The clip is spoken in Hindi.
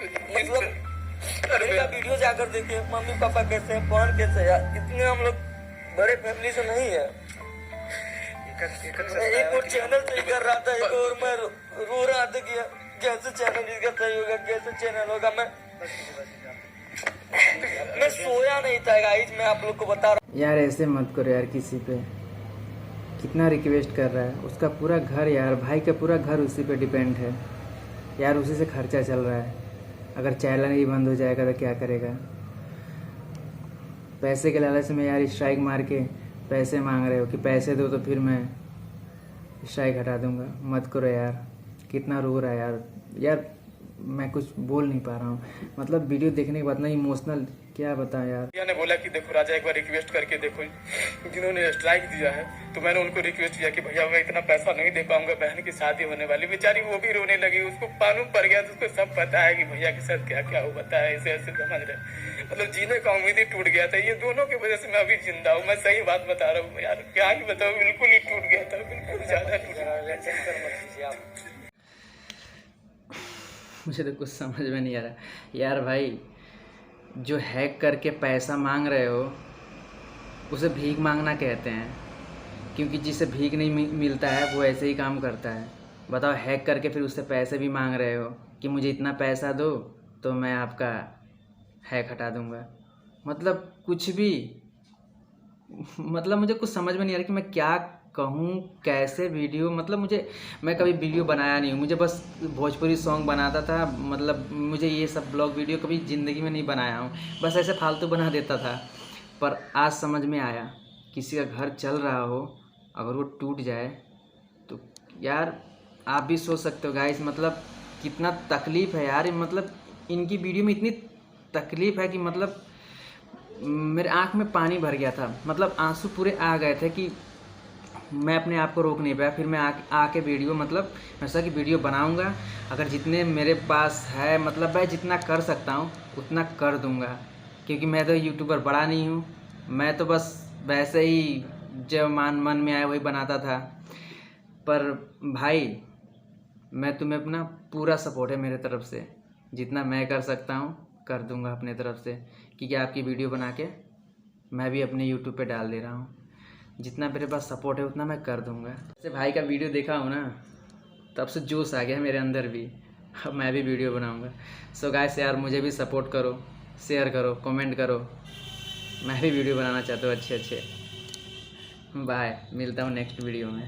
मतलब मेरे का वीडियो जाकर देखिए, मम्मी पापा कैसे हैं, बहन कैसे है यार, इतने हम लोग बड़े फैमिली से नहीं है। एक और चैनल सही कर रहा था, एक और मैं रो रहा था कि कैसे चैनल इसका सही होगा, कैसे चैनल होगा। मैं सोया नहीं था गाइस, मैं आप लोग को बता रहा हूँ। यार ऐसे मत करो यार, किसी पे कितना रिक्वेस्ट कर रहा है। उसका पूरा घर यार, भाई का पूरा घर उसी पे डिपेंड है यार, उसी से खर्चा चल रहा है। अगर चैनल ही बंद हो जाएगा तो क्या करेगा। पैसे के लालच में यार स्ट्राइक मार के पैसे मांग रहे हो कि पैसे दो तो फिर मैं स्ट्राइक हटा दूंगा। मत करो यार, कितना रो रहा है यार। यार मैं कुछ बोल नहीं पा रहा हूँ, मतलब वीडियो देखने के बाद ना इमोशनल क्या बताएं यार। भैया ने बोला कि देखो राजा एक बार रिक्वेस्ट करके देखो, जिन्होंने स्ट्राइक दिया है तो मैंने उनको रिक्वेस्ट किया कि भैया मैं इतना पैसा नहीं दे पाऊंगा, बहन की शादी होने वाली। बेचारी वो भी रोने लगी, उसको मालूम पड़ गया, तो उसको सब पता है कि भैया के साथ क्या क्या हो, बताया ऐसे ऐसे समझ रहे। मतलब जीने का उम्मीद ही टूट गया था। ये दोनों की वजह से मैं अभी जिंदा हूँ, मैं सही बात बता रहा हूँ यार, क्या ही बताऊँ, बिल्कुल ही टूट गया था, बिल्कुल ज्यादा टूट गया। मुझे तो कुछ समझ में नहीं आ रहा यार। भाई जो हैक करके पैसा मांग रहे हो उसे भीख मांगना कहते हैं, क्योंकि जिसे भीख नहीं मिलता है वो ऐसे ही काम करता है। बताओ, हैक करके फिर उससे पैसे भी मांग रहे हो कि मुझे इतना पैसा दो तो मैं आपका हैक हटा दूंगा। मतलब कुछ भी, मतलब मुझे कुछ समझ में नहीं आ रहा कि मैं क्या कहूँ, कैसे वीडियो। मतलब मैं कभी वीडियो बनाया नहीं हूँ, मुझे बस भोजपुरी सॉन्ग बनाता था। मतलब मुझे ये सब ब्लॉग वीडियो कभी ज़िंदगी में नहीं बनाया हूँ, बस ऐसे फालतू बना देता था। पर आज समझ में आया, किसी का घर चल रहा हो अगर वो टूट जाए तो यार आप भी सोच सकते हो गाइस, मतलब कितना तकलीफ़ है यार। मतलब इनकी वीडियो में इतनी तकलीफ़ है कि मतलब मेरे आँख में पानी भर गया था, मतलब आंसू पूरे आ गए थे कि मैं अपने आप को रोक नहीं पाया। फिर मैं आके वीडियो, मतलब मैं सोचा कि वीडियो बनाऊंगा, अगर जितने मेरे पास है, मतलब मैं जितना कर सकता हूँ उतना कर दूंगा, क्योंकि मैं तो यूट्यूबर बड़ा नहीं हूँ। मैं तो बस वैसे ही जो मन में आया वही बनाता था। पर भाई मैं तुम्हें अपना पूरा सपोर्ट है मेरे तरफ से, जितना मैं कर सकता हूँ कर दूंगा अपने तरफ से, क्योंकि आपकी वीडियो बना के मैं भी अपने यूट्यूब पे डाल दे रहा हूँ। जितना मेरे पास सपोर्ट है उतना मैं कर दूंगा। जैसे भाई का वीडियो देखा हूँ ना, तब से जोश आ गया मेरे अंदर भी, अब मैं भी वीडियो बनाऊंगा। सो गाइस यार, मुझे भी सपोर्ट करो, शेयर करो, कमेंट करो, मैं भी वीडियो बनाना चाहता हूँ अच्छे। बाय, मिलता हूँ नेक्स्ट वीडियो में।